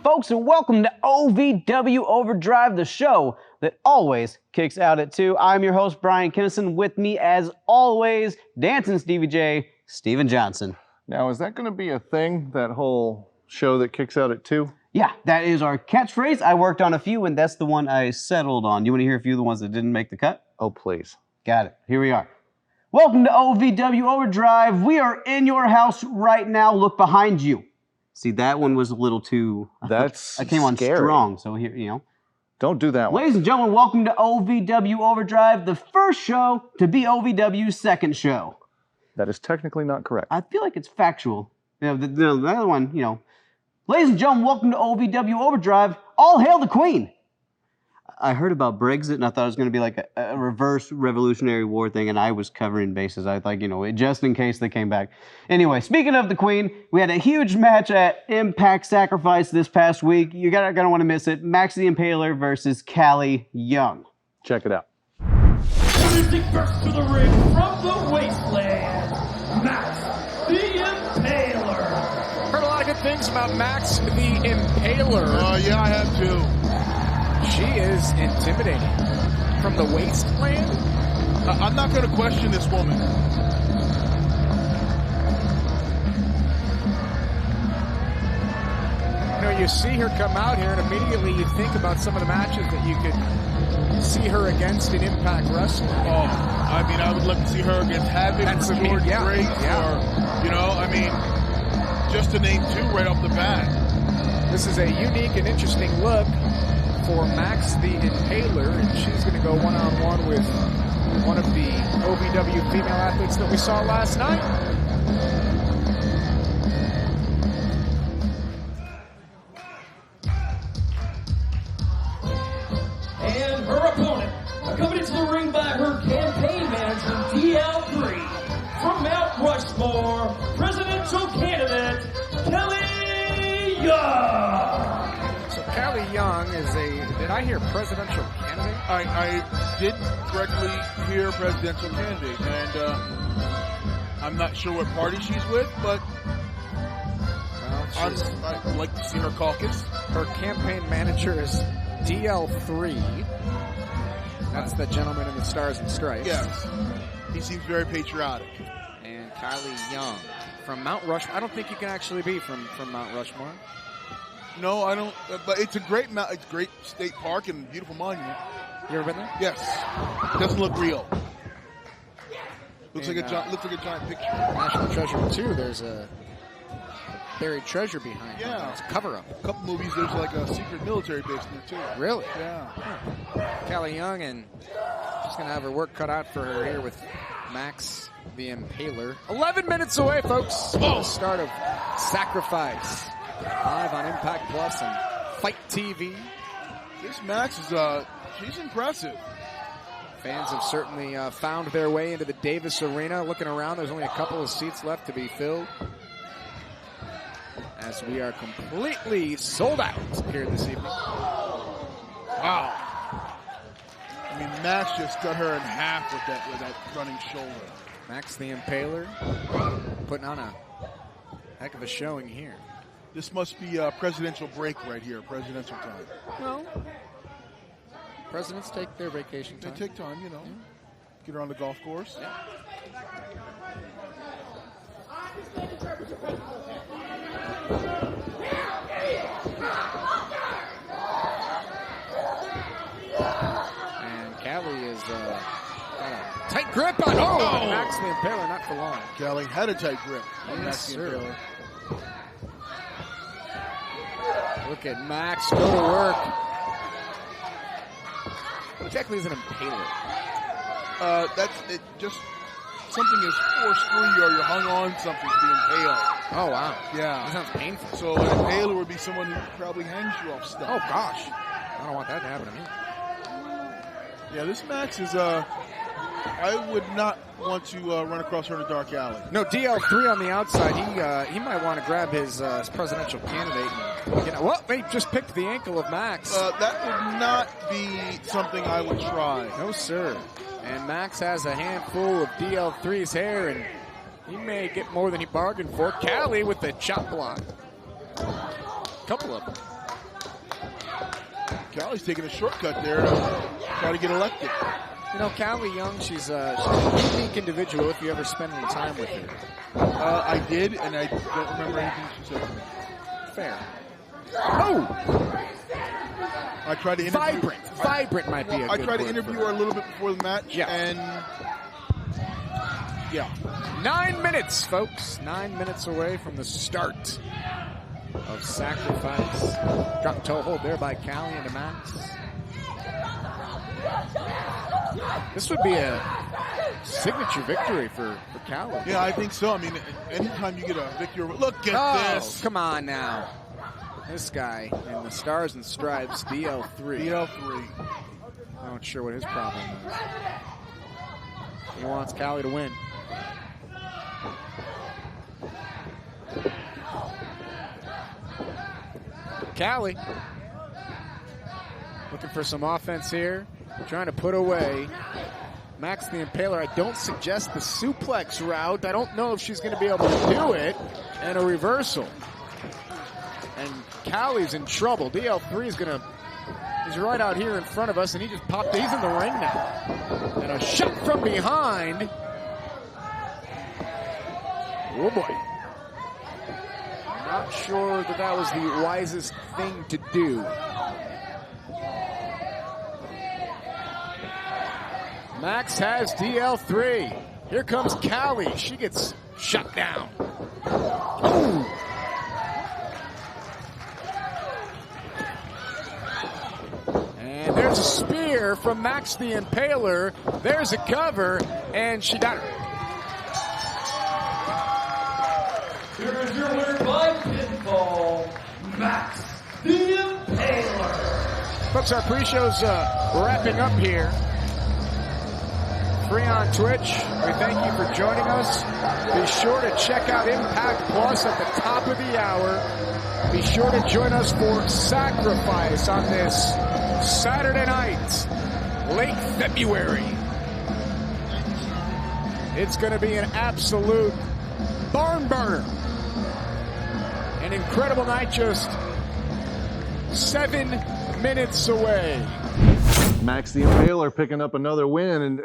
folks, and welcome to OVW Overdrive, the show that always kicks out at 2. I'm your host, Bryan Kennison. With me, as always, dancing Stevie J, Steven Johnson. Now, is that going to be a thing, that whole show that kicks out at 2? Yeah, that is our catchphrase. I worked on a few, and that's the one I settled on. You want to hear a few of the ones that didn't make the cut? Oh, please. Got it. Here we are. Welcome to OVW Overdrive. We are in your house right now. Look behind you. See, that one was a little too... That's I came on scary. strong, so here, you know. Don't do that one. Ladies and gentlemen, welcome to OVW Overdrive, the first show to be OVW's second show. That is technically not correct. I feel like it's factual. You know, the other one, you know. Ladies and gentlemen, welcome to OVW Overdrive. All hail the Queen. I heard about Brexit, and I thought it was going to be like a reverse Revolutionary War thing, and I was covering bases. I thought, you know, just in case they came back. Anyway, speaking of the Queen, we had a huge match at Impact Sacrifice this past week. You're going to want to miss it. Max the Impaler versus Cali Young. Check it out. Introducing first to the ring from the wasteland, Max the Impaler. Heard a lot of good things about Max the Impaler. Yeah, I have too. She is intimidating. From the wasteland? I'm not going to question this woman. You know, you see her come out here, and immediately you think about some of the matches that you could see her against in Impact Wrestling. Oh, I mean, I would love to see her against Havoc or George Grace, or, you know, I mean, just to name two right off the bat. This is a unique and interesting look for Max the Impaler, and she's going to go one-on-one with one of the OVW female athletes that we saw last night. And her opponent, accompanied to the ring by her campaign manager, DL3, from Mount Rushmore, presidential candidate, Cali Young. So Cali Young is did I hear presidential candidate? I did correctly hear presidential candidate, and I'm not sure what party she's with, but I'd like to see her caucus. Her campaign manager is DL3. That's the gentleman in the Stars and Stripes. Yes. He seems very patriotic. And Cali Young from Mount Rushmore. I don't think you can actually be from Mount Rushmore. No, I don't. But it's a great state park and beautiful monument. You ever been there? Yes. It doesn't look real. Looks like a giant picture. National Treasure 2. There's a buried treasure behind it. Yeah. It's a cover-up. A couple movies, there's like a secret military base there too. Really? Yeah. Cali Young, and she's going to have her work cut out for her here with Max the Impaler. 11 minutes away, folks, from the start of Sacrifice. Live on Impact Plus and Fight TV. This Max is, she's impressive. Fans have certainly found their way into the Davis Arena. Looking around, there's only a couple of seats left to be filled, as we are completely sold out here this evening. Wow. I mean, Max just cut her in half with that running shoulder. Max the Impaler putting on a heck of a showing here. This must be a presidential break right here, presidential time. Well, presidents take their vacation time. They take time, you know. Yeah. Get her on the golf course. Yeah. And Cali is got a tight grip on Max the Impaler, not for long. Cali had a tight grip on Yes, Max the sir. Impaler. Look at Max go to work. What exactly is an impaler? That's it. Just something is forced through you, or you're hung on something to be impaled. Oh, wow. Yeah. That sounds painful. So an impaler would be someone who probably hangs you off stuff. Oh, gosh. I don't want that to happen to me. Yeah, this Max is, I would not want to run across her in a dark alley. No, DL3 on the outside. He might want to grab his presidential candidate. Well, they just picked the ankle of Max. That would not be something I would try. No, sir. And Max has a handful of DL3's hair, and he may get more than he bargained for. Cali with the chop block. Couple of them. Cali's taking a shortcut there to try to get elected. You know, Cali Young, she's a unique individual if you ever spend any time with her. I did, and I don't remember anything she said to me. Fair. Oh! I tried to interview. Vibrant might be a I good tried to word interview for her a little bit before the match, and yeah. 9 minutes, folks. 9 minutes away from the start of Sacrifice. Drop toe hold there by Cali into Max. This would be a signature victory for Cali. Yeah, I think so. I mean, anytime you get a victory, look at this. Come on now. This guy in the Stars and Stripes, DL3. DL3. I'm not sure what his problem is. He wants Cali to win. Cali looking for some offense here, trying to put away Max the Impaler. I don't suggest the suplex route. I don't know if she's going to be able to do it, and a reversal. And Cali's in trouble. DL3 is he's right out here in front of us, and he just popped. He's in the ring now. And a shot from behind. Oh boy. Not sure that was the wisest thing to do. Max has DL3. Here comes Cali. She gets shut down. Ooh. And there's a spear from Max the Impaler. There's a cover, and she got her. Here is your winner by pinfall, Max the Impaler. Folks, our pre-show's wrapping up here. Free on Twitch. We thank you for joining us. Be sure to check out Impact Plus at the top of the hour. Be sure to join us for Sacrifice on this Saturday night, late February. It's going to be an absolute barn burner. An incredible night, just 7 minutes away. Max the Impaler picking up another win, and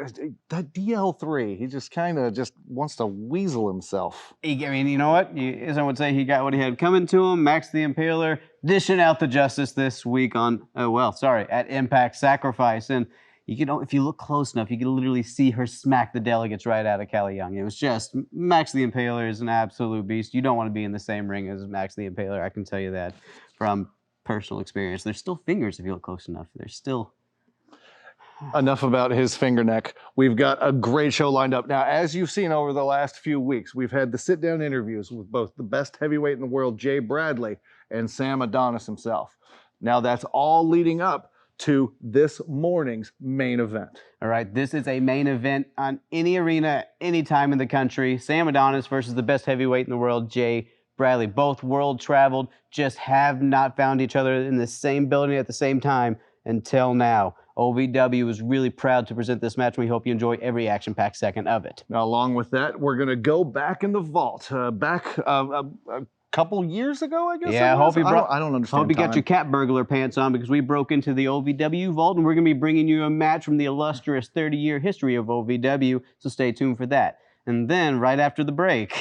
that DL3, he just kind of wants to weasel himself. I mean, you know what? As I would say, he got what he had coming to him. Max the Impaler dishing out the justice this week on, at Impact Sacrifice. And you can, if you look close enough, you can literally see her smack the delegates right out of Cali Young. It was just, Max the Impaler is an absolute beast. You don't want to be in the same ring as Max the Impaler. I can tell you that from personal experience. There's still fingers if you look close enough. There's still... Enough about his finger neck. We've got a great show lined up. Now, as you've seen over the last few weeks, we've had the sit-down interviews with both the best heavyweight in the world, Jay Bradley, and Sam Adonis himself. Now, that's all leading up to this morning's main event. All right, this is a main event on any arena, any time in the country. Sam Adonis versus the best heavyweight in the world, Jay Bradley. Both world traveled, just have not found each other in the same building at the same time until now. OVW is really proud to present this match, and we hope you enjoy every action-packed second of it. Now, along with that, we're going to go back in the vault, back a couple years ago, I guess. Yeah, I don't understand. Hope you got your cat burglar pants on, because we broke into the OVW Vault, and we're going to be bringing you a match from the illustrious 30-year history of OVW, so stay tuned for that. And then, right after the break,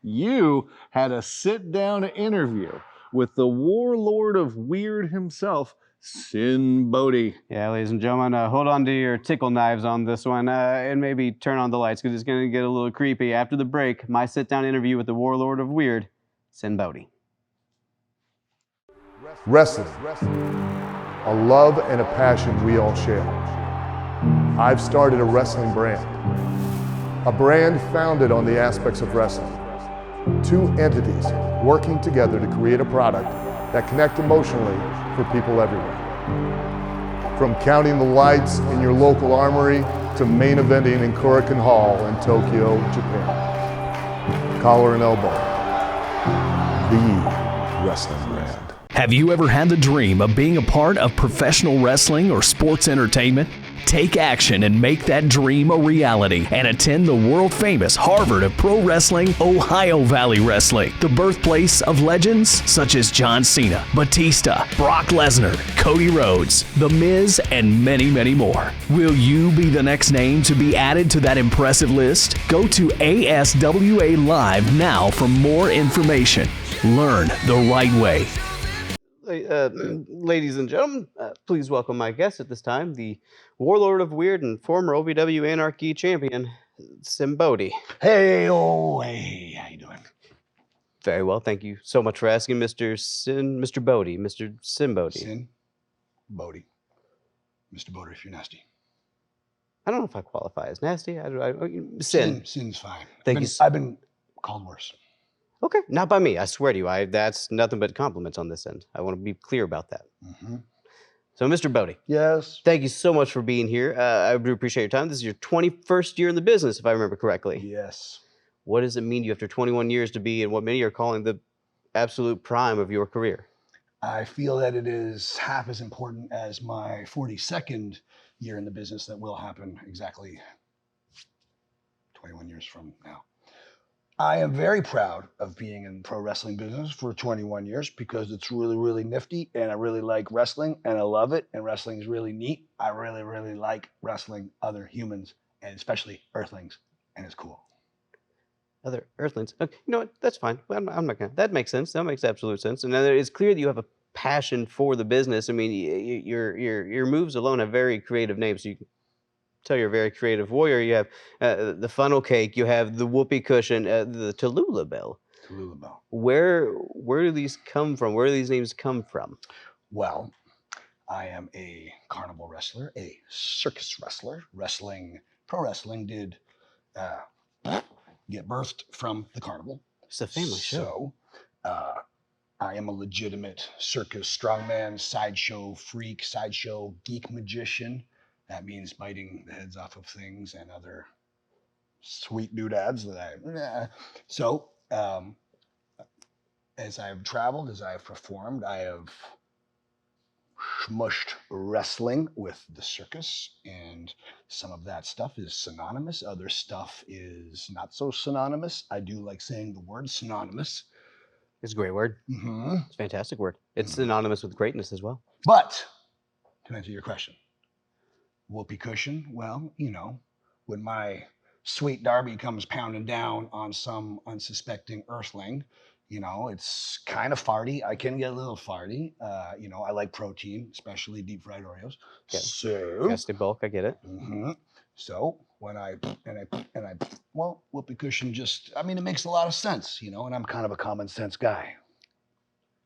you had a sit-down interview with the Warlord of Weird himself, Sinn Bodhi. Yeah, ladies and gentlemen, hold on to your tickle knives on this one, and maybe turn on the lights, because it's going to get a little creepy. After the break, my sit-down interview with the Warlord of Weird, Sinn Bodhi. Wrestling, a love and a passion we all share. I've started a wrestling brand. A brand founded on the aspects of wrestling. Two entities working together to create a product that connect emotionally for people everywhere. From counting the lights in your local armory to main eventing in Korakuen Hall in Tokyo, Japan. Collar and elbow, the wrestling brand. Have you ever had the dream of being a part of professional wrestling or sports entertainment? Take action and make that dream a reality and attend the world-famous Harvard of Pro Wrestling, Ohio Valley Wrestling, the birthplace of legends such as John Cena, Batista, Brock Lesnar, Cody Rhodes, The Miz, and many, many more. Will you be the next name to be added to that impressive list? Go to ASWA Live now for more information. Learn the right way. Ladies and gentlemen, please welcome my guest at this time, the Warlord of Weird and former OVW Anarchy champion, Sinn Bodhi. Hey, how you doing? Very well, thank you so much for asking, Mr. Bodhi, Mr. Sinn Bodhi. Sinn Bodhi. Mr. Bodhi, if you're nasty. I don't know if I qualify as nasty. Sin. Sinn's fine. I've been called worse. Okay, not by me. I swear to you. That's nothing but compliments on this end. I want to be clear about that. Mm-hmm. So, Mr. Bodhi. Yes. Thank you so much for being here. I do appreciate your time. This is your 21st year in the business, if I remember correctly. Yes. What does it mean to you after 21 years to be in what many are calling the absolute prime of your career? I feel that it is half as important as my 42nd year in the business that will happen exactly 21 years from now. I am very proud of being in pro wrestling business for 21 years because it's really, really nifty and I really like wrestling and I love it and wrestling is really neat. I really, really like wrestling other humans and especially earthlings and it's cool. Other earthlings? Okay, you know what? That's fine. I'm not gonna. That makes sense. That makes absolute sense. And then it's clear that you have a passion for the business. I mean, your moves alone have very creative names. So you can tell you're a very creative warrior. You have the funnel cake. You have the whoopee cushion. The Tallulah bell. Tallulah bell. Where do these come from? Where do these names come from? Well, I am a carnival wrestler, a circus wrestler. Pro wrestling did get birthed from the carnival. It's a family show. So I am a legitimate circus strongman, sideshow freak, sideshow geek magician. That means biting the heads off of things and other sweet doodads that So, as I've traveled, as I've performed, I have smushed wrestling with the circus, and some of that stuff is synonymous. Other stuff is not so synonymous. I do like saying the word synonymous. It's a great word. Mm-hmm. It's a fantastic word. It's synonymous with greatness as well. But, to answer your question, whoopee cushion, well, you know, when my sweet Darby comes pounding down on some unsuspecting earthling, you know, it's kind of farty. I can get a little farty. You know, I like protein, especially deep fried Oreos. Yeah. So, Has to bulk, I get it. Mm-hmm. So when well, whoopee cushion just, I mean, it makes a lot of sense, you know, and I'm kind of a common sense guy.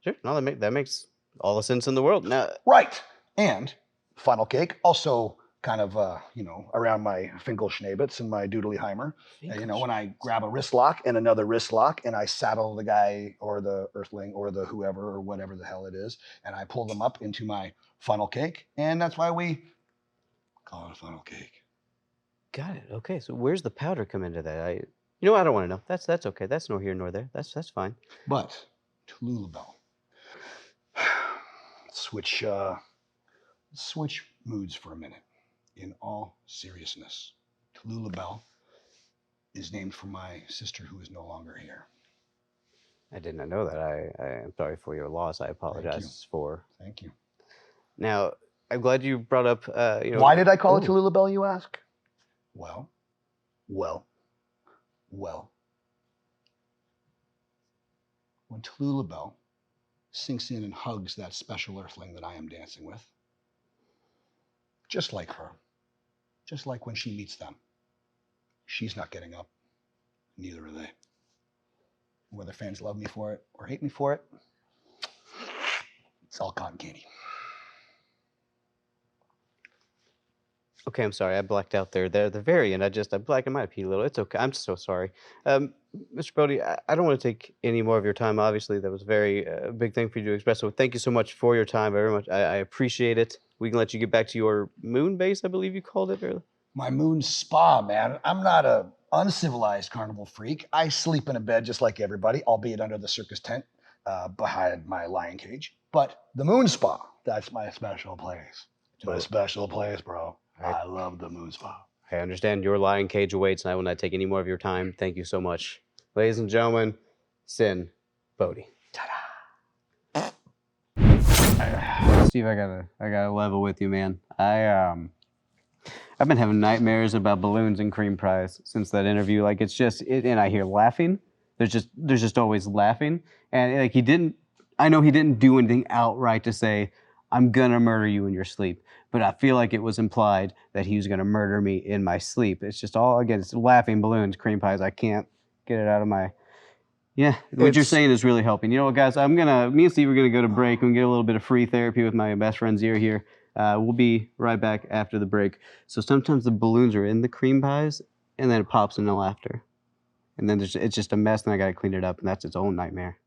Sure, no, that makes all the sense in the world. Now, right, and funnel cake, also kind of, you know, around my Finkelschnabitz and my Doodleyheimer. You know, when I grab a wrist lock and another wrist lock and I saddle the guy or the earthling or the whoever or whatever the hell it is, and I pull them up into my funnel cake, and that's why we call it a funnel cake. Got it. Okay, so where's the powder come into that? I don't want to know. That's okay. That's nor here nor there. That's fine. But Tallulah bell. Switch moods for a minute. In all seriousness, Tallulah bell is named for my sister who is no longer here. I did not know that. I am sorry for your loss. I apologize for. Thank you. Now, I'm glad you brought up. Why did I call it Tallulah bell, you ask? Well. When Tallulah bell sinks in and hugs that special earthling that I am dancing with, just like her, just like when she meets them, she's not getting up. Neither are they. Whether fans love me for it or hate me for it, it's all cotton candy. Okay, I'm sorry. I blacked out there. At the very end, I blacked my pee a little. It's okay. I'm so sorry. Mr. Bodhi, I don't want to take any more of your time. Obviously, that was a very big thing for you to express. So thank you so much for your time. Very much. I appreciate it. We can let you get back to your moon base, I believe you called it earlier. My moon spa, man. I'm not a uncivilized carnival freak. I sleep in a bed just like everybody, albeit under the circus tent. behind my lion cage. But the Moon Spa, that's my special place. It's my special place, bro. I love the Moon Spa. I understand your lion cage awaits, and I will not take any more of your time. Thank you so much. Ladies and gentlemen, Sinn Bodhi. Ta-da! Steve, I gotta level with you, man. I've been having nightmares about balloons and cream pies since that interview. Like, it's just, and I hear laughing. There's just always laughing. And like, I know he didn't do anything outright to say, I'm gonna murder you in your sleep. But I feel like it was implied that he was gonna murder me in my sleep. It's just all, again, it's laughing, balloons, cream pies. I can't get it out of my, what you're saying is really helping. You know what, guys, me and Steve are gonna go to break and get a little bit of free therapy with my best friend's ear here. We'll be right back after the break. So sometimes the balloons are in the cream pies, and then it pops into laughter. And then it's just a mess, and I gotta clean it up, and that's its own nightmare.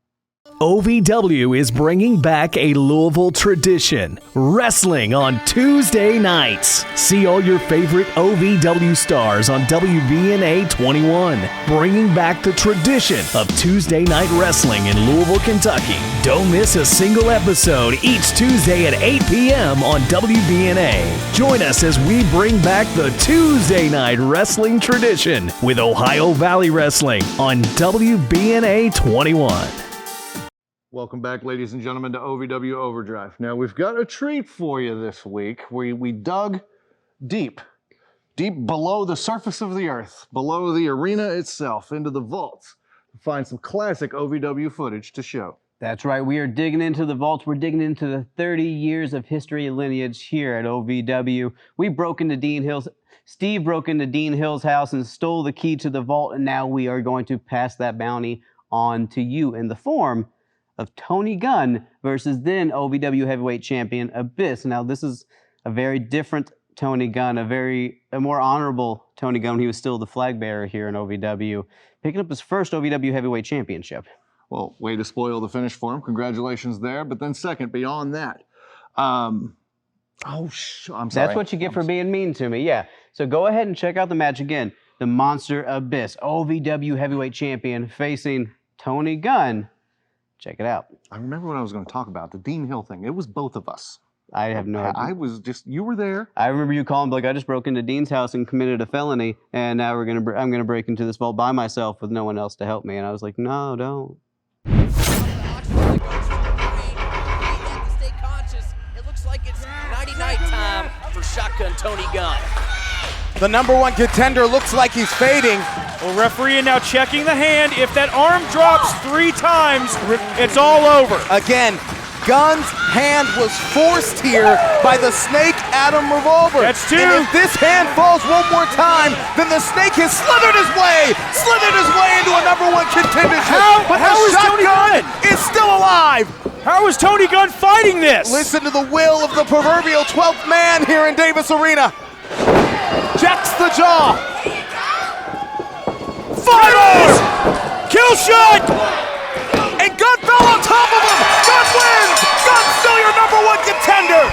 OVW is bringing back a Louisville tradition, wrestling on Tuesday nights. See all your favorite OVW stars on WBNA 21, bringing back the tradition of Tuesday night wrestling in Louisville, Kentucky. Don't miss a single episode each Tuesday at 8 p.m. on WBNA. Join us as we bring back the Tuesday night wrestling tradition with Ohio Valley Wrestling on WBNA 21. Welcome back, ladies and gentlemen, to OVW Overdrive. Now, we've got a treat for you this week. We dug deep below the surface of the earth, below the arena itself, into the vaults, to find some classic OVW footage to show. That's right. We are digging into the vaults. We're digging into the 30 years of history and lineage here at OVW. We broke into Dean Hill's. Steve broke into Dean Hill's house and stole the key to the vault, and now we are going to pass that bounty on to you in the form of Tony Gunn versus then OVW Heavyweight Champion Abyss. Now, this is a very different Tony Gunn, a more honorable Tony Gunn. He was still the flag bearer here in OVW, picking up his first OVW Heavyweight Championship. Well, way to spoil the finish for him. Congratulations there. But then second, beyond that, I'm sorry. That's what you get for being mean to me. Yeah. So go ahead and check out the match again. The Monster Abyss, OVW Heavyweight Champion, facing Tony Gunn. Check it out. I remember what I was going to talk about, the Dean Hill thing. It was both of us. I have no idea. You were there. I remember you calling, like, I just broke into Dean's house and committed a felony, and now I'm going to break into this vault by myself with no one else to help me. And I was like, no, don't. Stay conscious. It looks like it's nighty-night time for Shotgun Tony Gunn. The number one contender looks like he's fading. Well, referee now checking the hand. If that arm drops 3 times, it's all over. Again, Gunn's hand was forced here by the Snake Adam revolver. That's 2. And if this hand falls one more time, then the Snake has slithered his way into a number one contendership. But how is Tony Gunn is still alive. How is Tony Gunn fighting this? Listen to the will of the proverbial 12th man here in Davis Arena. Jacks the jaw. Fires! Kill shot! And Gunn fell on top of him. Gunn wins. Gunn's still your number one contender.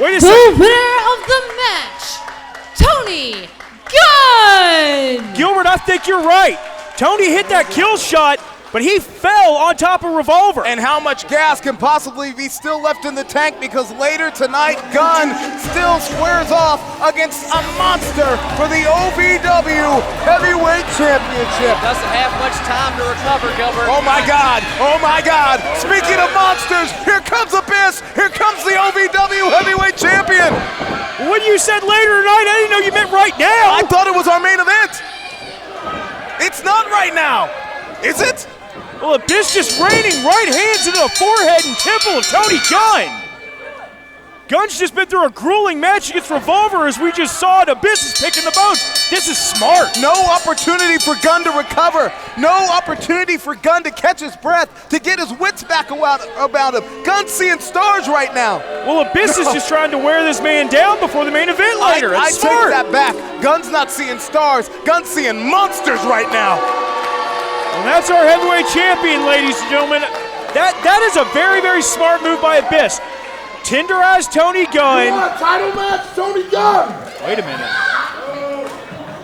Wait a The second. winner of the match, Tony Gunn. Gilbert, I think you're right. Tony hit that kill shot, but he fell on top of Revolver. And how much gas can possibly be still left in the tank, because later tonight, Gunn still squares off against a monster for the OVW Heavyweight Championship. Doesn't have much time to recover, Gilbert. Oh my God, oh my God. Speaking of monsters, here comes Abyss, here comes the OVW Heavyweight Champion. When you said later tonight, I didn't know you meant right now. I thought it was our main event. It's not right now, is it? Well, Abyss just raining right hands into the forehead and temple of Tony Gunn. Gunn's just been through a grueling match against Revolver, as we just saw, and Abyss is picking the bones. This is smart. No opportunity for Gunn to recover. No opportunity for Gunn to catch his breath, to get his wits back about him. Gunn's seeing stars right now. Well, Abyss is just trying to wear this man down before the main event later. I That's smart. take that back. Gunn's not seeing stars. Gunn's seeing monsters right now. And that's our heavyweight champion, ladies and gentlemen. That is a very, very smart move by Abyss. Tenderized Tony Gunn. You want a title match, Tony Gunn? Wait a minute.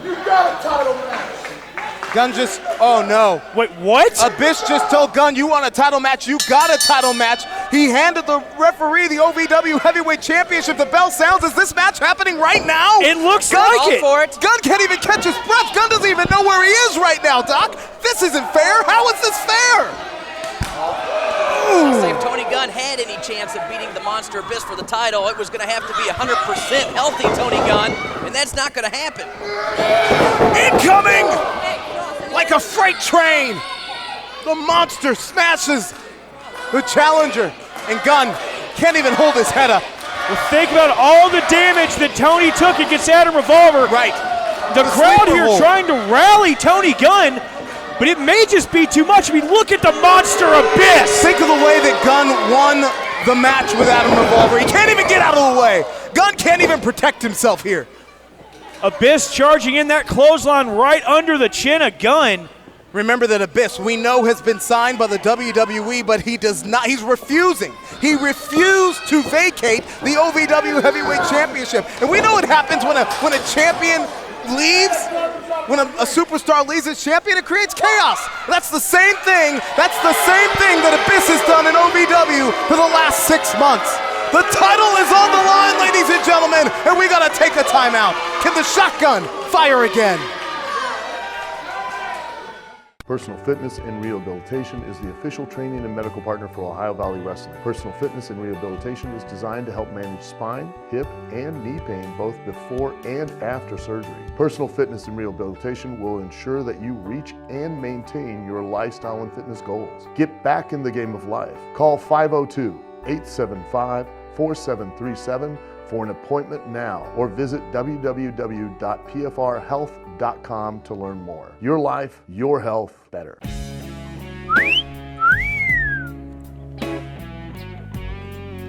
You got a title match. Gunn just, oh no. Wait, what? Abyss just told Gunn, you want a title match, you got a title match. He handed the referee the OVW Heavyweight Championship. The bell sounds. Is this match happening right now? It looks Gunn, like it. For it. Gunn can't even catch his breath. Gunn doesn't even know where he is right now, Doc. This isn't fair. How is this fair? Say if Tony Gunn had any chance of beating the Monster Abyss for the title, it was going to have to be 100% healthy Tony Gunn, and that's not going to happen. Incoming! Like a freight train! The Monster smashes the challenger, and Gunn can't even hold his head up. Well, think about all the damage that Tony took against Adam Revolver. Right. The crowd here trying to rally Tony Gunn, but it may just be too much. I mean, look at the Monster Abyss. Think of the way that Gunn won the match with Adam Revolver. He can't even get out of the way. Gunn can't even protect himself here. Abyss charging in that clothesline right under the chin of Gunn. Remember that Abyss, we know, has been signed by the WWE, but he does not, he's refusing. He refused to vacate the OVW Heavyweight Championship. And we know what happens when a champion leaves, when a superstar leaves as champion, it creates chaos. That's the same thing. That's the same thing that Abyss has done in OVW for the last 6 months. The title is on the line, ladies and gentlemen, and we gotta take a timeout. Can the shotgun fire again? Personal Fitness and Rehabilitation is the official training and medical partner for Ohio Valley Wrestling. Personal Fitness and Rehabilitation is designed to help manage spine, hip, and knee pain both before and after surgery. Personal Fitness and Rehabilitation will ensure that you reach and maintain your lifestyle and fitness goals. Get back in the game of life. Call 502-875-4737 for an appointment now, or visit www.pfrhealth.com to learn more. Your life, your health, better.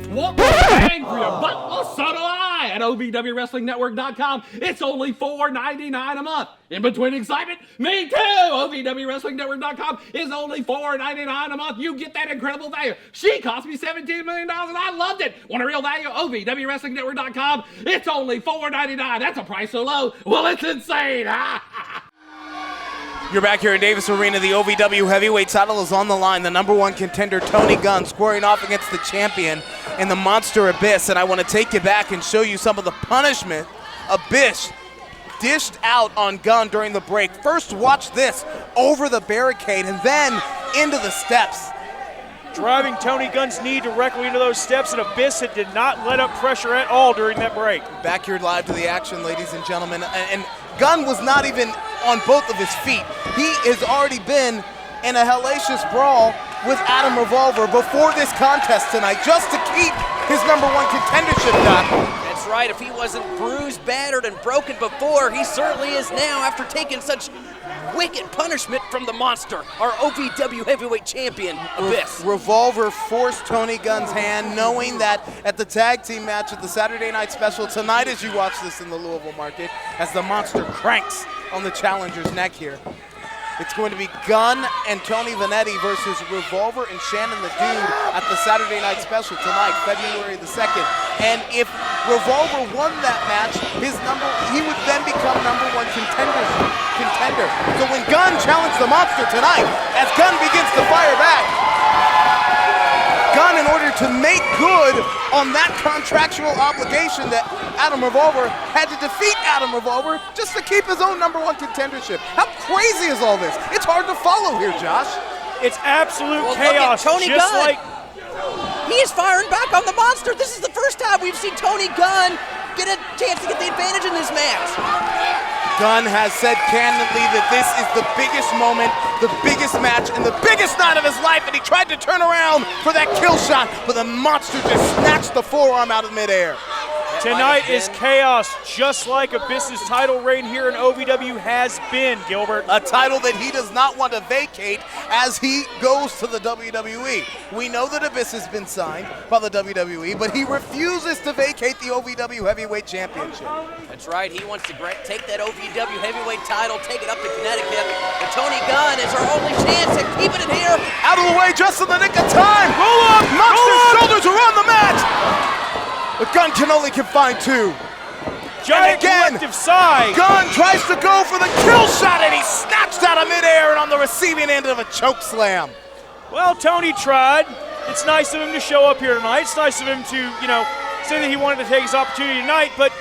Want more bang for your buck? Well, so do I at OVWWrestlingNetwork.com. It's only $4.99 a month. In between excitement, me too. OVWWrestlingNetwork.com is only $4.99 a month. You get that incredible value. She cost me $17 million and I loved it. Want a real value? OVWWrestlingNetwork.com. It's only $4.99. That's a price so low. Well, it's insane. You're back here in Davis Arena. The OVW Heavyweight title is on the line. The #1 contender, Tony Gunn, squaring off against the champion in the Monster Abyss. And I want to take you back and show you some of the punishment Abyss dished out on Gunn during the break. First, watch this, over the barricade and then into the steps. Driving Tony Gunn's knee directly into those steps, and Abyss did not let up pressure at all during that break. Back here live to the action, ladies and gentlemen. And Gunn was not even on both of his feet. He has already been in a hellacious brawl with Adam Revolver before this contest tonight, just to keep his #1 contendership, Doc. That's right. If he wasn't bruised, battered, and broken before, he certainly is now after taking such wicked punishment from the Monster, our OVW Heavyweight Champion, Abyss. Revolver forced Tony Gunn's hand, knowing that at the tag team match at the Saturday Night Special tonight, as you watch this in the Louisville market, as the Monster cranks on the challenger's neck here, it's going to be Gunn and Tony Vanetti versus Revolver and Shannon the Dude at the Saturday Night Special tonight, February the 2nd. And if Revolver won that match, he would then become #1 contender. So when Gunn challenged the Monster tonight, as Gunn begins to fire back, Gunn, in order to make good on that contractual obligation that Adam Revolver had to defeat Adam Revolver just to keep his own #1 contendership. How crazy is all this? It's hard to follow here, Josh. It's absolute Look chaos. at Tony Gunn. He is firing back on the Monster. This is the first time we've seen Tony Gunn get a chance to get the advantage in this match. Gunn has said candidly that this is the biggest moment, the biggest match, and the biggest night of his life, and he tried to turn around for that kill shot, but the Monster just snatched the forearm out of midair. Tonight is chaos, just like Abyss's title reign here in OVW has been, Gilbert. A title that he does not want to vacate as he goes to the WWE. We know that Abyss has been signed by the WWE, but he refuses to vacate the OVW Heavyweight Championship. That's right, he wants to take that OVW Heavyweight title, take it up to Connecticut, and Tony Gunn is our only chance at keeping it here. Out of the way just in the nick of time! Roll up! Monster's shoulders are on the mat! But Gunn can only find 2. Giant collective sigh. Gunn tries to go for the kill shot, and he's snatched out of receiving end of a choke slam. Well, Tony tried. It's nice of him to show up here tonight. It's nice of him to, say that he wanted to take his opportunity tonight, but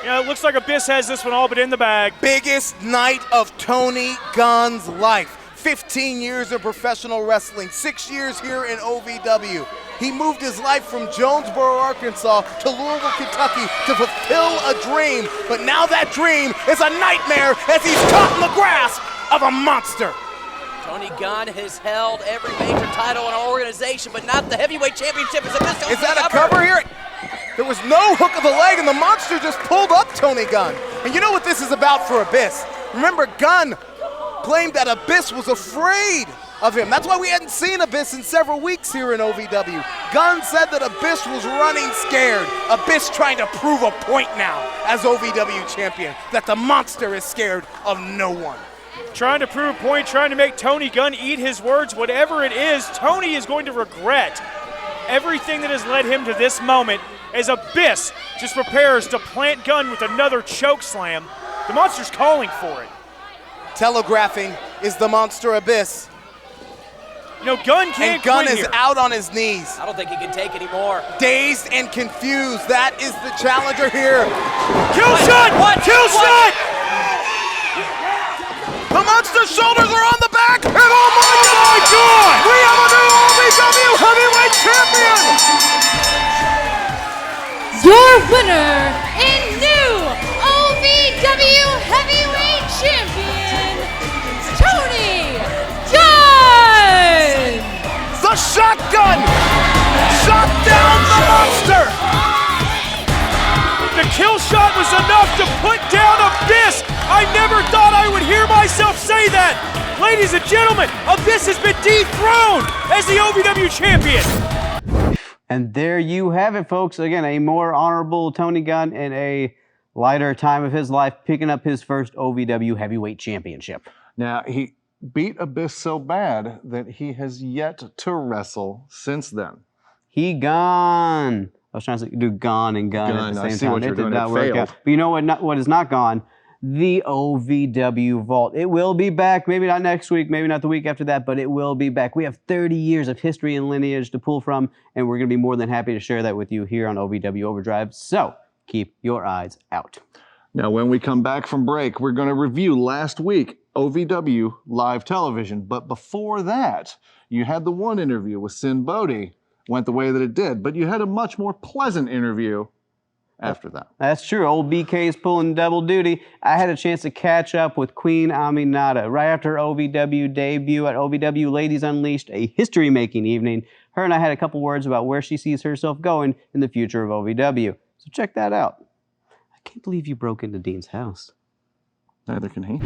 it looks like Abyss has this one all but in the bag. Biggest night of Tony Gunn's life. 15 years of professional wrestling, 6 years here in OVW. He moved his life from Jonesboro, Arkansas to Louisville, Kentucky to fulfill a dream, but now that dream is a nightmare as he's caught in the grasp of a monster. Tony Gunn has held every major title in our organization, but not the heavyweight championship. Is that a cover here? There was no hook of the leg, and the monster just pulled up Tony Gunn. And you know what this is about for Abyss? Remember, Gunn claimed that Abyss was afraid of him. That's why we hadn't seen Abyss in several weeks here in OVW. Gunn said that Abyss was running scared. Abyss trying to prove a point now as OVW champion, that the monster is scared of no one. Trying to prove a point, trying to make Tony Gunn eat his words. Whatever it is, Tony is going to regret everything that has led him to this moment as Abyss just prepares to plant Gunn with another choke slam. The monster's calling for it. Telegraphing is the monster Abyss. Gunn can't And Gunn quit is here. out on his knees. I don't think he can take anymore. Dazed and confused. That is the challenger here. Kill shot! Kill shot! The monster's shoulders are on the back. And oh my God! We have a new OVW heavyweight champion! Your winner and new OVW heavyweight champion, Tony Gunn! The shotgun shot down the monster! The kill shot was enough to put down Abyss. I never thought I would hear myself say that. Ladies and gentlemen, Abyss has been dethroned as the OVW champion. And there you have it, folks. Again, a more honorable Tony Gunn in a lighter time of his life, picking up his first OVW heavyweight championship. Now, he beat Abyss so bad that he has yet to wrestle since then. He gone. I was trying to do gone and gun at the same I see time. what you're doing. Did not It work failed. out. But you know what is not gone? The OVW Vault. It will be back. Maybe not next week, maybe not the week after that, but it will be back. We have 30 years of history and lineage to pull from, and we're going to be more than happy to share that with you here on OVW Overdrive. So keep your eyes out. Now, when we come back from break, we're going to review last week OVW live television. But before that, you had the one interview with Sinn Bodhi. Went the way that it did, but you had a much more pleasant interview after that. That's true. Old BK's pulling double duty. I had a chance to catch up with Queen Aminata right after her OVW debut at OVW Ladies Unleashed, a history-making evening. Her and I had a couple words about where she sees herself going in the future of OVW. So check that out. I can't believe you broke into Dean's house. Neither can he.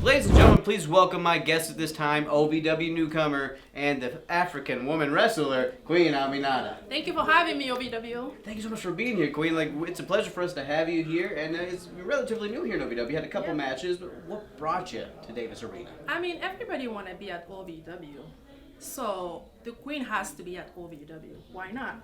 Ladies and gentlemen, please welcome my guest at this time, OVW newcomer and the African woman wrestler, Queen Aminata. Thank you for having me, OVW. Thank you so much for being here, Queen. It's a pleasure for us to have you here, and it's relatively new here in OVW. You had a couple matches, but what brought you to Davis Arena? I mean, everybody want to be at OVW, so the Queen has to be at OVW. Why not?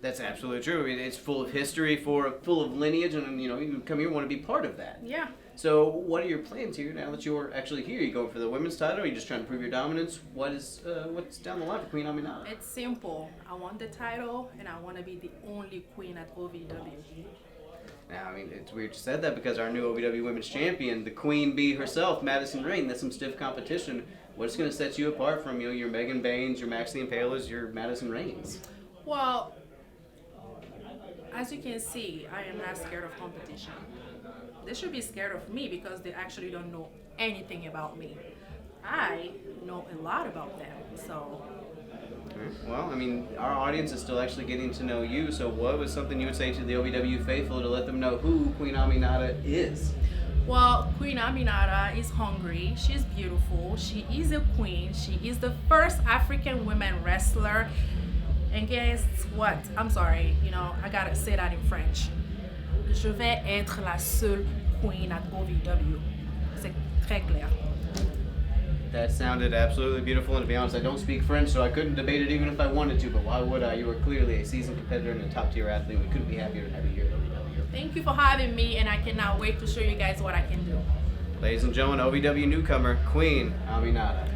That's absolutely true. I mean, it's full of history, full of lineage, and you come here and want to be part of that. Yeah. So, what are your plans here now that you're actually here? You going for the women's title? Or are you just trying to prove your dominance? What's down the line for Queen Aminata? It's simple. I want the title, and I want to be the only queen at OVW. Now, I mean, it's weird you said that because our new OVW Women's Champion, the Queen Bee herself, Madison Rain, that's some stiff competition. What's going to set you apart from your Megan Baines, your Max the Impalers, your Madison Rains? Well, as you can see, I am not scared of competition. They should be scared of me because they actually don't know anything about me. I know a lot about them, so. Well, I mean, our audience is still actually getting to know you, so what was something you would say to the OVW faithful to let them know who Queen Aminata is? Well, Queen Aminata is hungry, she's beautiful, she is a queen, she is the first African woman wrestler, and guess what? I'm sorry, I gotta say that in French. Je vais être la seule queen at OVW. C'est très clair. That sounded absolutely beautiful, and to be honest, I don't speak French, so I couldn't debate it even if I wanted to, but why would I? You are clearly a seasoned competitor and a top-tier athlete. We couldn't be happier to have you here at OVW. Thank you for having me, and I cannot wait to show you guys what I can do. Ladies and gentlemen, OVW newcomer, Queen Aminata.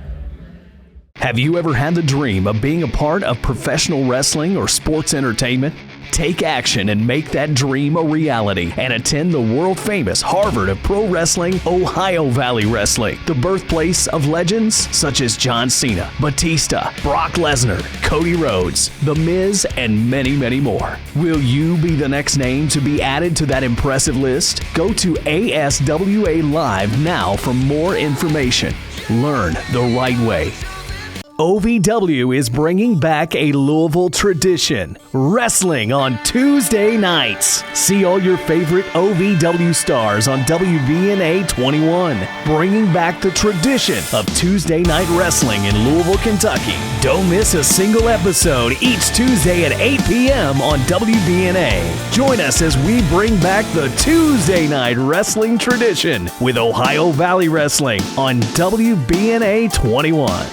Have you ever had the dream of being a part of professional wrestling or sports entertainment? Take action and make that dream a reality and attend the world-famous Harvard of Pro Wrestling, Ohio Valley Wrestling, the birthplace of legends such as John Cena, Batista, Brock Lesnar, Cody Rhodes, The Miz, and many, many more. Will you be the next name to be added to that impressive list? Go to ASWA Live now for more information. Learn the right way. OVW is bringing back a Louisville tradition, wrestling on Tuesday nights. See all your favorite OVW stars on WBNA 21, bringing back the tradition of Tuesday night wrestling in Louisville, Kentucky. Don't miss a single episode each Tuesday at 8 p.m. on WBNA. Join us as we bring back the Tuesday night wrestling tradition with Ohio Valley Wrestling on WBNA 21.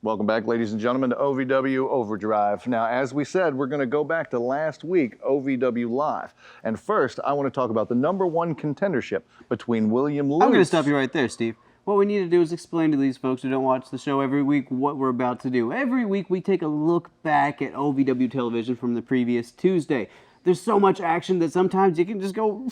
Welcome back, ladies and gentlemen, to OVW Overdrive. Now, as we said, we're going to go back to last week, OVW Live. And first, I want to talk about the #1 contendership between William Lutz. I'm going to stop you right there, Steve. What we need to do is explain to these folks who don't watch the show every week what we're about to do. Every week, we take a look back at OVW television from the previous Tuesday. There's so much action that sometimes you can just go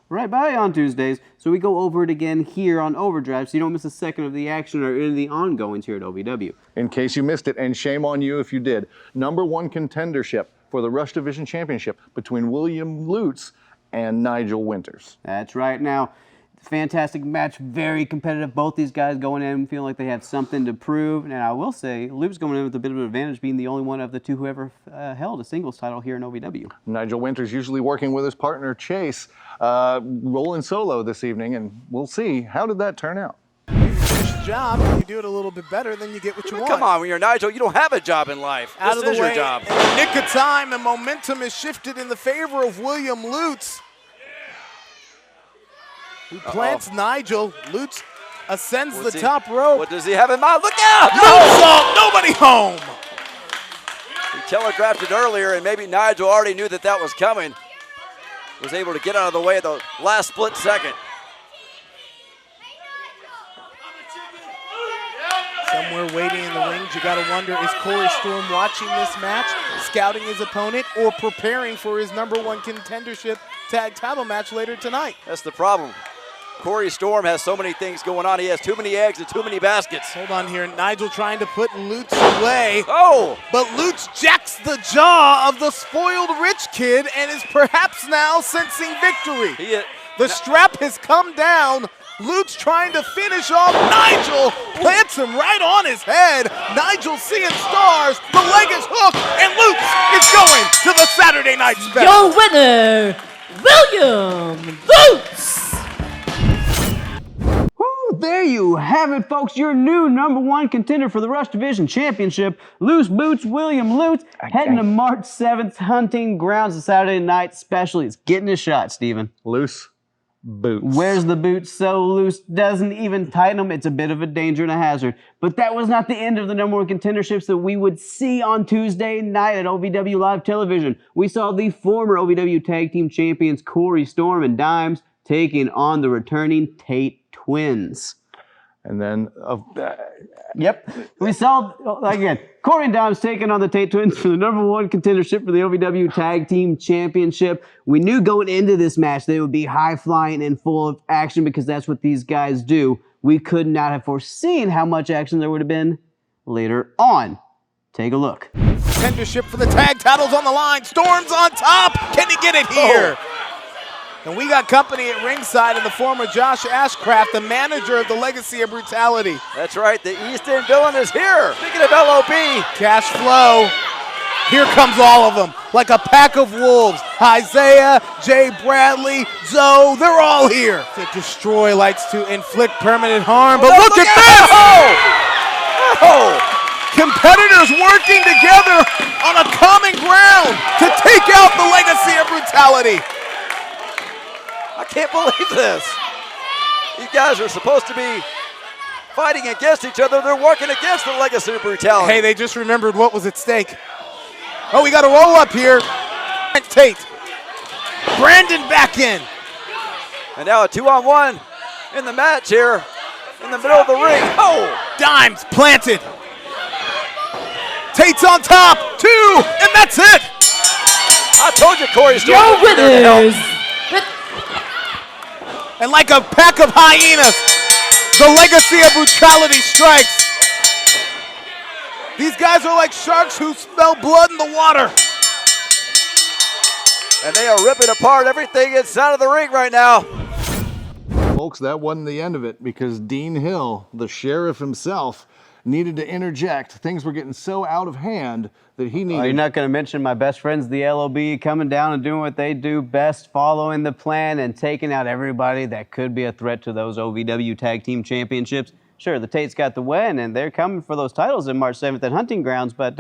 right by on Tuesdays, so we go over it again here on Overdrive so you don't miss a second of the action or any of the ongoings here at OVW. In case you missed it, and shame on you if you did, #1 contendership for the Rush Division Championship between William Lutz and Nigel Winters. That's right. Now, fantastic match, very competitive. Both these guys going in feeling like they have something to prove. And I will say, Luke's going in with a bit of an advantage, being the only one of the two who ever held a singles title here in OVW. Nigel Winters usually working with his partner Chase, rolling solo this evening, and we'll see. How did that turn out? Job, you do it a little bit better, then you get what you want. Come on, when you're Nigel, you don't have a job in life. Out This of the is way, your job. in the nick of time, the momentum is shifted in the favor of William Lutz, who plants Nigel. Lutz ascends the top rope. What does he have in mind? Look out! Moonsault, nobody home. He telegraphed it earlier, and maybe Nigel already knew that that was coming. Was able to get out of the way at the last split second. Somewhere waiting in the wings, you gotta wonder, is Corey Storm watching this match, scouting his opponent, or preparing for his #1 contendership tag title match later tonight? That's the problem. Corey Storm has so many things going on. He has too many eggs and too many baskets. Hold on here. Nigel trying to put Lutz away. Oh! But Lutz jacks the jaw of the spoiled rich kid and is perhaps now sensing victory. The strap has come down. Lutz trying to finish off Nigel. Plants him right on his head. Nigel seeing stars. The leg is hooked. And Lutz is going to the Saturday night special. Your winner, William Lutz. There you have it, folks. Your new #1 contender for the Rush Division Championship, Loose Boots William Lutz, heading to March 7th Hunting Grounds, the Saturday night special. He's getting his shot, Steven. Loose boots. Wears the boots so loose, doesn't even tighten them. It's a bit of a danger and a hazard. But that was not the end of the #1 contenderships that we would see on Tuesday night at OVW Live Television. We saw the former OVW Tag Team Champions Corey Storm and Dimes taking on the returning Tate Twins. And then, yep, we saw, again, Corey and Dimes taking on the Tate Twins for the #1 contendership for the OVW Tag Team Championship. We knew going into this match they would be high-flying and full of action because that's what these guys do. We could not have foreseen how much action there would have been later on. Take a look. Contendership for the tag titles on the line. Storm's on top. Can he get it here? And we got company at ringside in the form of Josh Ashcraft, the manager of the Legacy of Brutality. That's right, the East End villain is here. Speaking of LOB. Cash flow. Here comes all of them, like a pack of wolves. Isaiah, Jay Bradley, Zoe, they're all here. To destroy likes to inflict permanent harm, but look at this! Oh! Competitors working together on a common ground to take out the Legacy of Brutality. I can't believe this. These guys are supposed to be fighting against each other. They're working against the Legacy of Brutality. Hey, they just remembered what was at stake. Oh, we got a roll up here. Tate. Brandon back in. And now a 2-on-1 in the match here. in the middle of the ring. Oh, dimes planted. Tate's on top, 2, and that's it. I told you Corey Storm Your would be there to help. winners. And like a pack of hyenas, the legacy of brutality strikes. These guys are like sharks who smell blood in the water. And they are ripping apart everything inside of the ring right now. Folks, that wasn't the end of it because Dean Hill, the sheriff himself, needed to interject. Things were getting so out of hand that he needed... You're not going to mention my best friends, the LOB, coming down and doing what they do best, following the plan and taking out everybody that could be a threat to those OVW Tag Team Championships. Sure, the Tates got the win, and they're coming for those titles in March 7th at Hunting Grounds, but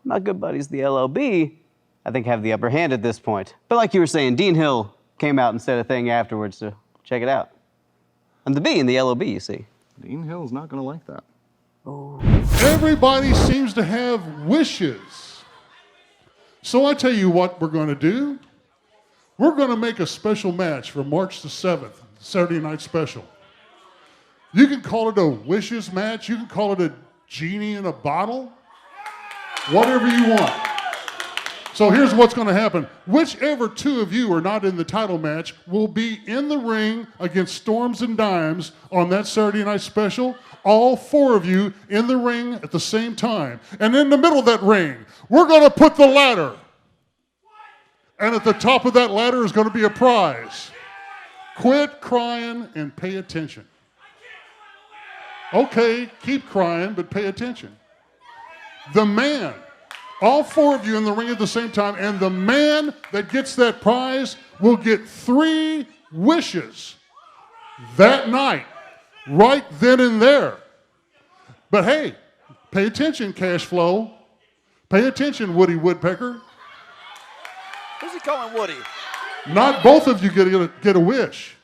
my good buddies, the LOB, I think have the upper hand at this point. But like you were saying, Dean Hill came out and said a thing afterwards, so check it out. And the B in the LOB, you see. Dean Hill's not going to like that. Everybody seems to have wishes. So I tell you what we're going to do. We're going to make a special match for March the 7th, Saturday Night Special. You can call it a wishes match. You can call it a genie in a bottle. Whatever you want. So here's what's going to happen. Whichever two of you are not in the title match will be in the ring against Storms and Dimes on that Saturday Night Special. All 4 of you in the ring at the same time. And in the middle of that ring, we're going to put the ladder. And at the top of that ladder is going to be a prize. Quit crying and pay attention. Okay, keep crying, but pay attention. The man, all 4 of you in the ring at the same time, and the man that gets that prize will get 3 wishes that night. Right then and there. But hey, pay attention, Cash Flow. Pay attention, Woody Woodpecker. Who's he calling Woody? Not both of you get a wish.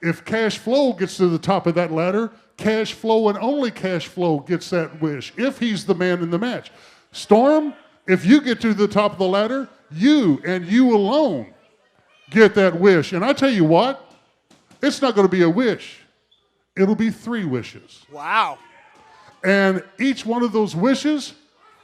If Cash Flow gets to the top of that ladder, Cash Flow and only Cash Flow gets that wish, if he's the man in the match. Storm, if you get to the top of the ladder, you and you alone get that wish. And I tell you what, it's not going to be a wish. It'll be 3 wishes. Wow. And each one of those wishes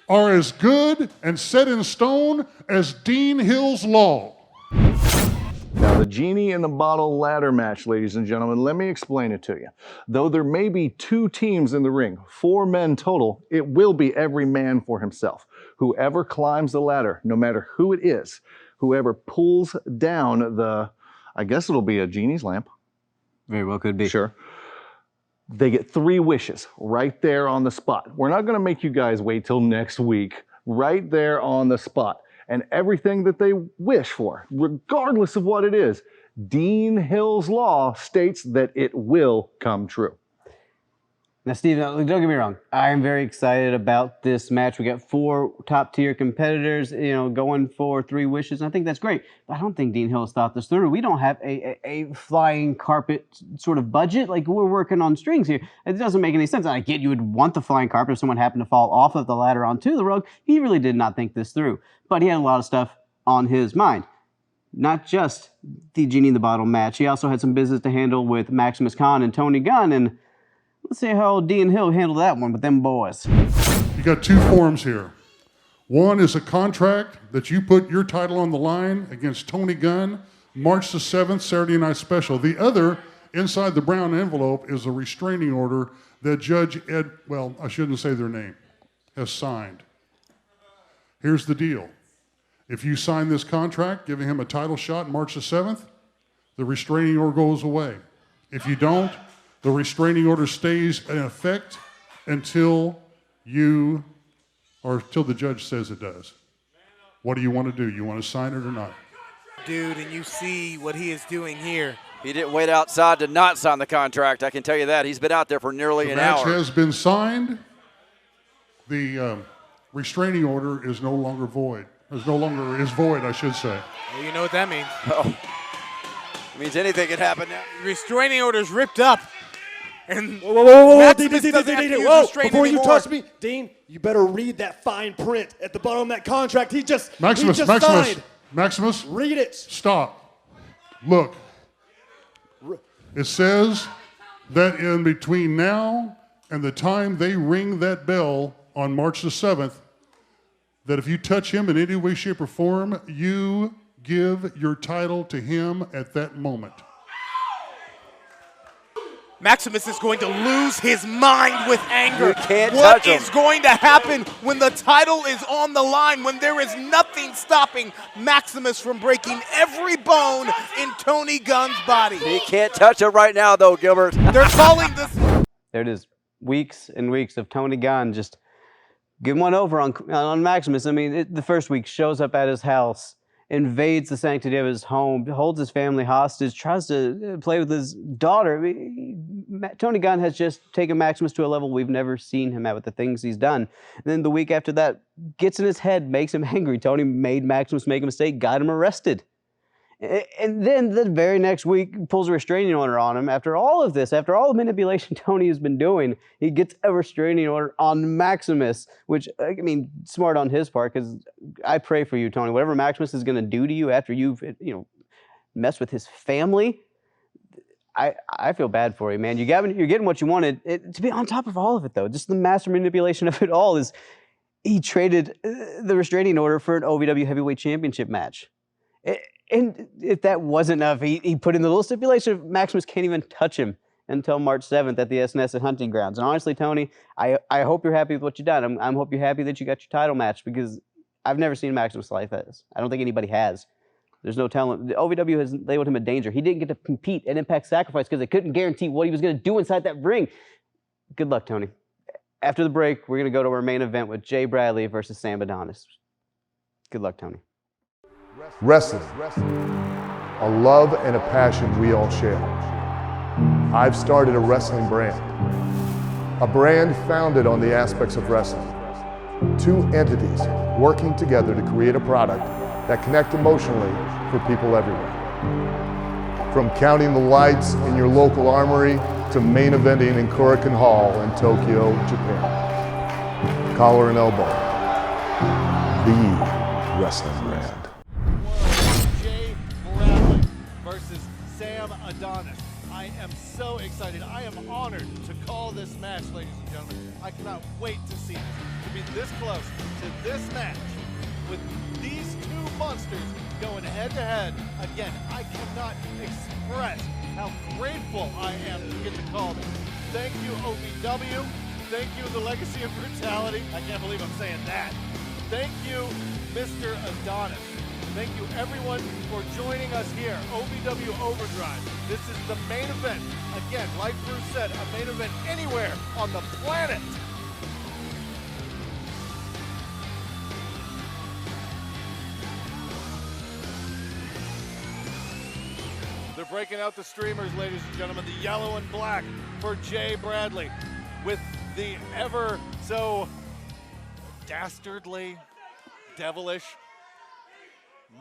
are as good and set in stone as Dean Hill's law. Now, the genie in the bottle ladder match, ladies and gentlemen, let me explain it to you. Though there may be 2 teams in the ring, 4 men total, it will be every man for himself. Whoever climbs the ladder, no matter who it is, whoever pulls down the, I guess it'll be a genie's lamp. Very well could be. Sure. They get 3 wishes right there on the spot. We're not going to make you guys wait till next week. Right there on the spot. And everything that they wish for, regardless of what it is, Dean Hill's law states that it will come true. Now, Steve, don't get me wrong. I am very excited about this match. We got 4 top-tier competitors, going for 3 wishes. And I think that's great. But I don't think Dean Hill has thought this through. We don't have a flying carpet sort of budget. Like, we're working on strings here. It doesn't make any sense. I get you would want the flying carpet if someone happened to fall off of the ladder onto the rug. He really did not think this through. But he had a lot of stuff on his mind. Not just the Genie in the Bottle match. He also had some business to handle with Maximus Khan and Tony Gunn. And let's see how Dean Hill handled that one with them boys. You got 2 forms here. One is a contract that you put your title on the line against Tony Gunn, March the 7th, Saturday Night Special. The other, inside the brown envelope, is a restraining order that Judge Ed, well, I shouldn't say their name, has signed. Here's the deal. If you sign this contract, giving him a title shot March the 7th, the restraining order goes away. If you don't, the restraining order stays in effect until until the judge says it does. What do you want to do? You want to sign it or not? Dude, and you see what he is doing here. He didn't wait outside to not sign the contract. I can tell you that. He's been out there for nearly an hour. The match has been signed. The restraining order is no longer void. Is void, I should say. Well, you know what that means. Oh. It means anything can happen now. Restraining order's ripped up. And whoa, Dean, before you touch me, Dean, you better read that fine print at the bottom of that contract. Maximus, signed. Maximus, read it. Stop. Look. It says that in between now and the time they ring that bell on March the 7th, that if you touch him in any way, shape, or form, you give your title to him at that moment. Maximus is going to lose his mind with anger. You can't What touch him. is going to happen when the title is on the line, when there is nothing stopping Maximus from breaking every bone in Tony Gunn's body? He can't touch it right now, though, Gilbert. They're calling this. There it is. Weeks and weeks of Tony Gunn just giving one over on Maximus. I mean, the first week shows up at his house, invades the sanctity of his home, holds his family hostage, tries to play with his daughter. I mean, Tony Gunn has just taken Maximus to a level we've never seen him at with the things he's done. And then the week after that, gets in his head, makes him angry. Tony made Maximus make a mistake, got him arrested. And then the very next week, pulls a restraining order on him. After all of this, after all the manipulation Tony has been doing, he gets a restraining order on Maximus, which, I mean, smart on his part, because I pray for you, Tony. Whatever Maximus is going to do to you after you've, messed with his family, I feel bad for you, man. You're getting what you wanted. To be on top of all of it, though, just the master manipulation of it all is he traded the restraining order for an OVW Heavyweight Championship match. And if that wasn't enough, he put in the little stipulation of Maximus can't even touch him until March 7th at the SNS at Hunting Grounds. And honestly, Tony, I hope you're happy with what you've done. I hope you're happy that you got your title match, because I've never seen Maximus like this. I don't think anybody has. There's no telling. The OVW has labeled him a danger. He didn't get to compete at Impact Sacrifice because they couldn't guarantee what he was going to do inside that ring. Good luck, Tony. After the break, we're going to go to our main event with Jay Bradley versus Sam Adonis. Good luck, Tony. Wrestling, a love and a passion we all share. I've started a wrestling brand, a brand founded on the aspects of wrestling. Two entities working together to create a product that connect emotionally for people everywhere. From counting the lights in your local armory to main eventing in Korakuen Hall in Tokyo, Japan. Collar and elbow, the wrestling brand. Jay Bradley versus Sam Adonis. I am so excited. I am honored to call this match, ladies and gentlemen. I cannot wait to see this. To be this close to this match with these two monsters going head to head. Again, I cannot express how grateful I am to get to call this. Thank you, OVW. Thank you, the Legacy of Brutality. I can't believe I'm saying that. Thank you, Mr. Adonis. Thank you, everyone, for joining us here. OVW Overdrive. This is the main event. Again, like Bruce said, a main event anywhere on the planet. They're breaking out the streamers, ladies and gentlemen. The yellow and black for Jay Bradley with the ever so dastardly, devilish,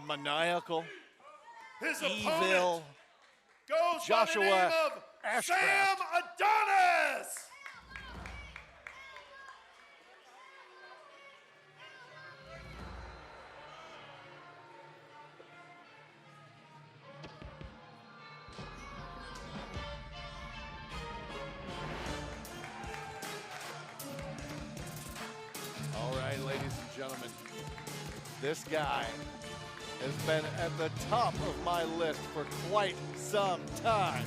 maniacal, His evil opponent goes Joshua by the name of Ashcraft. Sam Adonis. All right, ladies and gentlemen, this guy has been at the top of my list for quite some time.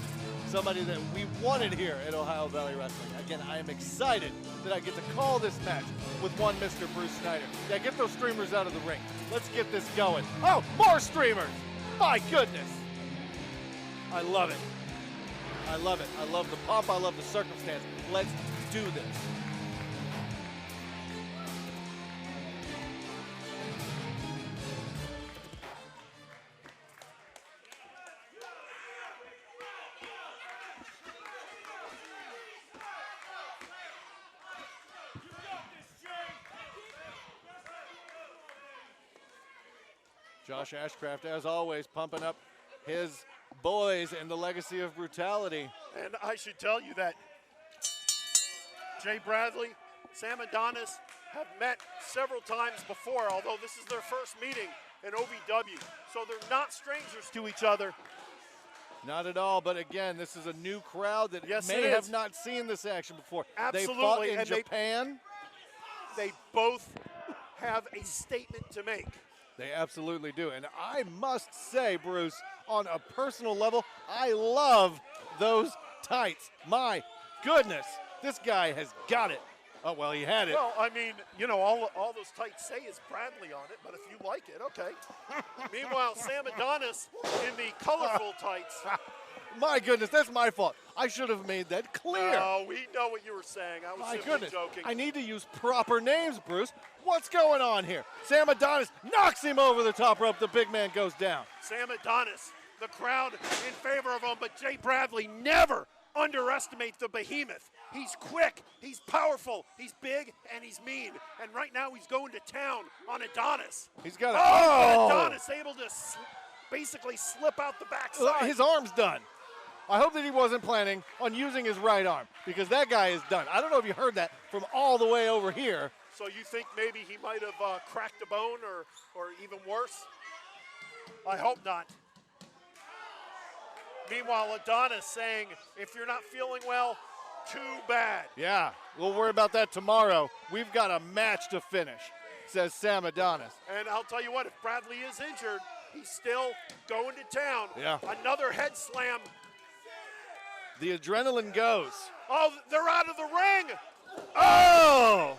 Somebody that we wanted here at Ohio Valley Wrestling. Again, I am excited that I get to call this match with one Mr. Bruce Snyder. Yeah, get those streamers out of the ring. Let's get this going. Oh, more streamers! My goodness! I love it. I love it. I love the pump. I love the circumstance. Let's do this. Josh Ashcraft, as always, pumping up his boys in the Legacy of Brutality. And I should tell you that Jay Bradley, Sam Adonis have met several times before, although this is their first meeting in OVW. So they're not strangers to each other. Not at all, but again, this is a new crowd that Yes, may it have is. not seen this action before. Absolutely. They fought in and Japan. They both have a statement to make. They absolutely do. And I must say, Bruce, on a personal level, I love those tights. My goodness, this guy has got it. Oh, well, he had it. Well, I mean, you know, all those tights say is Bradley on it, but if you like it, okay. Meanwhile, Sam Adonis in the colorful tights. My goodness, that's my fault. I should have made that clear. No, we know what you were saying. I was My simply goodness, joking. I need to use proper names, Bruce. What's going on here? Sam Adonis knocks him over the top rope. The big man goes down. Sam Adonis, the crowd in favor of him, but Jay Bradley never underestimate the behemoth. He's quick, he's powerful, he's big, and he's mean. And right now he's going to town on Adonis. He's got a Adonis able to basically slip out the backside. His arm's done. I hope that he wasn't planning on using his right arm because that guy is done. I don't know if you heard that from all the way over here. So you think maybe he might have cracked a bone or even worse? I hope not. Meanwhile, Adonis saying, if you're not feeling well, too bad. Yeah, we'll worry about that tomorrow. We've got a match to finish, says Sam Adonis. And I'll tell you what, if Bradley is injured, he's still going to town. Yeah. Another head slam. The adrenaline goes. Oh, they're out of the ring. Oh!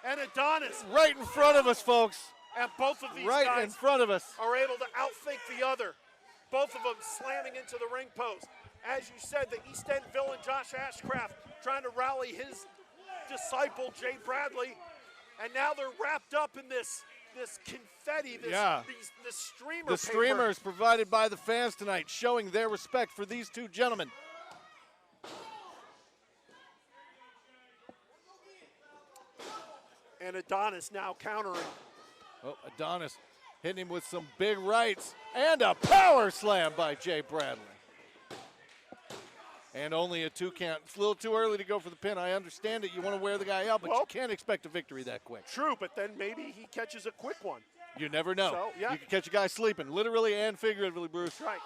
And Adonis. Right in front of us, folks. And both of these right guys in front of us are able to outthink the other. Both of them slamming into the ring post. As you said, the East End villain Josh Ashcraft trying to rally his disciple Jay Bradley. And now they're wrapped up in this confetti, this streamer The streamers provided by the fans tonight showing their respect for these two gentlemen. And Adonis now countering. Oh, Adonis hitting him with some big rights and a power slam by Jay Bradley. And only a 2 count. It's a little too early to go for the pin. I understand it. You want to wear the guy out, but you can't expect a victory that quick. True, but then maybe he catches a quick one. You never know. So, yeah. You can catch a guy sleeping, literally and figuratively, Bruce. Right.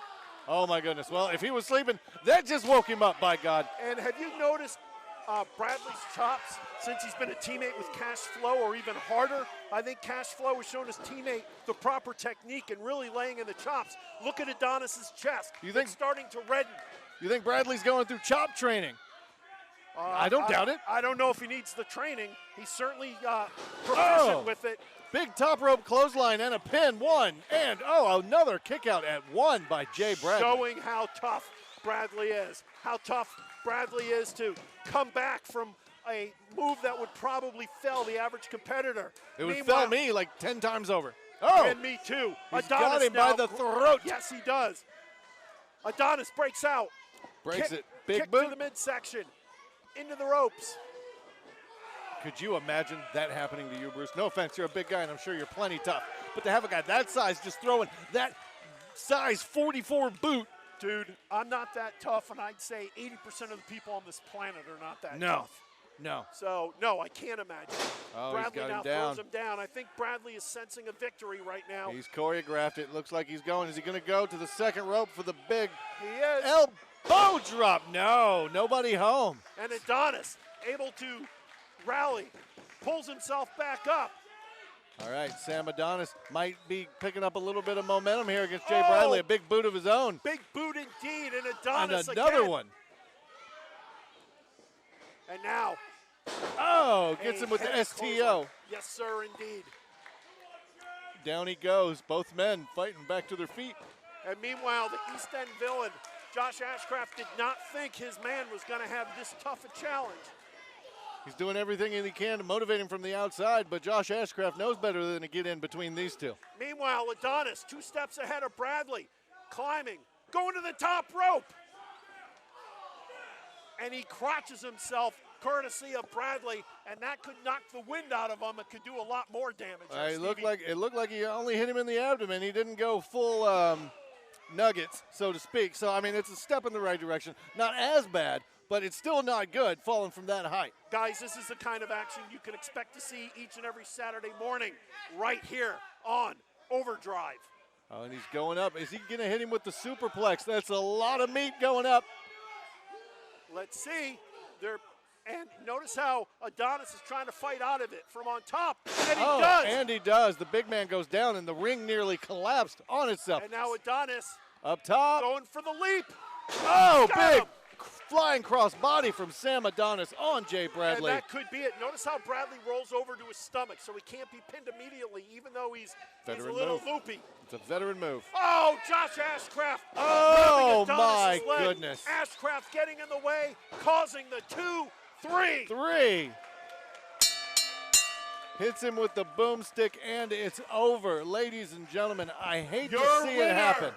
Oh, my goodness. Well, if he was sleeping, that just woke him up, by God. And have you noticed Bradley's chops since he's been a teammate with Cash Flow, or even harder? I think Cash Flow has shown his teammate the proper technique and really laying in the chops. Look at Adonis's chest. You think it's starting to redden. You think Bradley's going through chop training? I don't doubt it. I don't know if he needs the training. He's certainly proficient with it. Big top rope clothesline and a pin. One, and another kick out at 1 by Jay Bradley. Showing how tough Bradley is. How tough Bradley is to come back from a move that would probably fell the average competitor. It would fell me like 10 times over. And me too. He's Adonis got him by the throat. Yes, he does. Adonis breaks out. Breaks it. Big kick boot. to the midsection. Into the ropes. Could you imagine that happening to you, Bruce? No offense, you're a big guy, and I'm sure you're plenty tough. But to have a guy that size just throwing that size 44 boot. Dude, I'm not that tough, and I'd say 80% of the people on this planet are not that No. tough. No. So, no, I can't imagine. Oh, Bradley he's got now him down. throws him down. I think Bradley is sensing a victory right now. He's choreographed it. Looks like he's going. Is he going to go to the second rope for the big He is. elbow drop? No, nobody home. And Adonis able to rally, pulls himself back up. All right, Sam Adonis might be picking up a little bit of momentum here against Jay Bradley. A big boot of his own. Big boot indeed, and Adonis and another again. one. And now. Gets him with the STO. Yes, sir, indeed. Down he goes. Both men fighting back to their feet. And meanwhile, the East End villain, Josh Ashcraft, did not think his man was going to have this tough a challenge. He's doing everything he can to motivate him from the outside, but Josh Ashcraft knows better than to get in between these two. Meanwhile, Adonis 2 steps ahead of Bradley, climbing, going to the top rope. And he crotches himself courtesy of Bradley, and that could knock the wind out of him. It could do a lot more damage. It looked like he only hit him in the abdomen. He didn't go full nuggets, so to speak. So, I mean, it's a step in the right direction. Not as bad, but it's still not good falling from that height. Guys, this is the kind of action you can expect to see each and every Saturday morning right here on Overdrive. Oh, and he's going up. Is he going to hit him with the superplex? That's a lot of meat going up. Let's see. And notice how Adonis is trying to fight out of it from on top. And he does. And he does. The big man goes down, and the ring nearly collapsed on itself. And now Adonis up top. Going for the leap. Oh, big flying cross body from Sam Adonis on Jay Bradley. And that could be it. Notice how Bradley rolls over to his stomach, so he can't be pinned immediately, even though he's a little loopy. It's a veteran move. Oh, Josh Ashcraft. Oh, my goodness. Ashcraft getting in the way, causing the 2-3. Hits him with the boomstick, and it's over. Ladies and gentlemen, I hate to see it happen.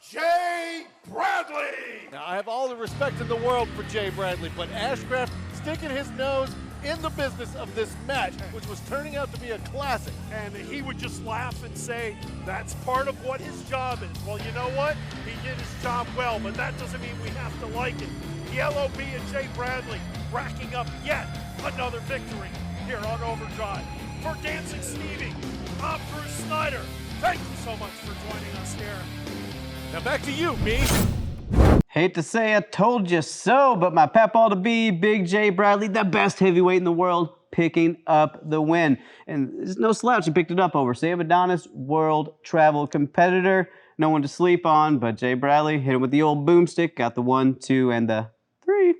Jay Bradley! Now, I have all the respect in the world for Jay Bradley, but Ashcraft sticking his nose in the business of this match, which was turning out to be a classic. And he would just laugh and say, that's part of what his job is. Well, you know what? He did his job well, but that doesn't mean we have to like it. The LOB and Jay Bradley racking up yet another victory here on Overdrive. For Dancing Stevie, I'm Bruce Snyder. Thank you so much for joining us here. Now back to you, me. Hate to say I told you so, but my Papaw to be, Big Jay Bradley, the best heavyweight in the world, picking up the win. And it's no slouch, he picked it up over Sam Adonis, world travel competitor. No one to sleep on, but Jay Bradley hit him with the old boomstick, got the 1, 2, and the 3.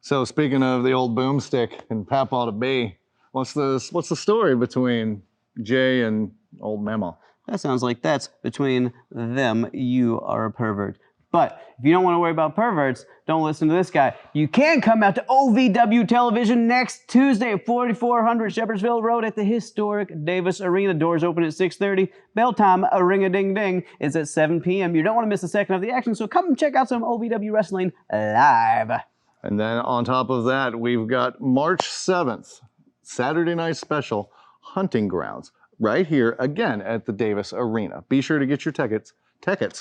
So speaking of the old boomstick and Papaw to be, what's the story between Jay and old Memo? That sounds like that's between them. You are a pervert. But if you don't want to worry about perverts, don't listen to this guy. You can come out to OVW Television next Tuesday at 4400 Shepherdsville Road at the historic Davis Arena. Doors open at 6:30. Bell time, a ring-a-ding-ding, is at 7 p.m. You don't want to miss a second of the action, so come and check out some OVW Wrestling live. And then on top of that, we've got March 7th, Saturday night special, Hunting Grounds, right here again at the Davis Arena. Be sure to get your tickets at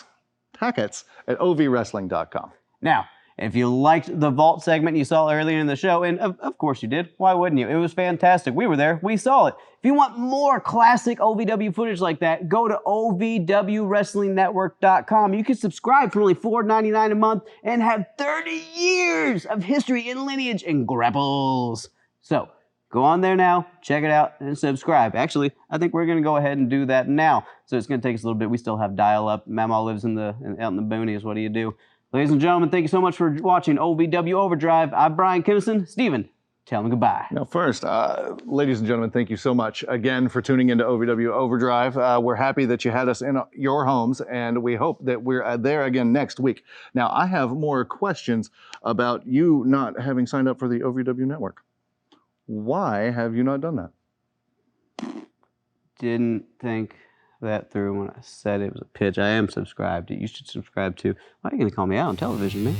ovwrestling.com. Now, if you liked the Vault segment you saw earlier in the show, and of course you did, why wouldn't you? It was fantastic. We were there. We saw it. If you want more classic OVW footage like that, go to ovwwrestlingnetwork.com. You can subscribe for only $4.99 a month and have 30 years of history and lineage and grapples. So, go on there now, check it out, and subscribe. Actually, I think we're going to go ahead and do that now. So it's going to take us a little bit. We still have dial-up. Mamaw lives out in the boonies. What do you do? Ladies and gentlemen, thank you so much for watching OVW Overdrive. I'm Bryan Kennison. Steven, tell them goodbye. Now first, ladies and gentlemen, thank you so much again for tuning into OVW Overdrive. We're happy that you had us in your homes, and we hope that we're there again next week. Now, I have more questions about you not having signed up for the OVW network. Why have you not done that? Didn't think that through when I said it was a pitch. I am subscribed. You should subscribe too. Why are you going to call me out on television, man?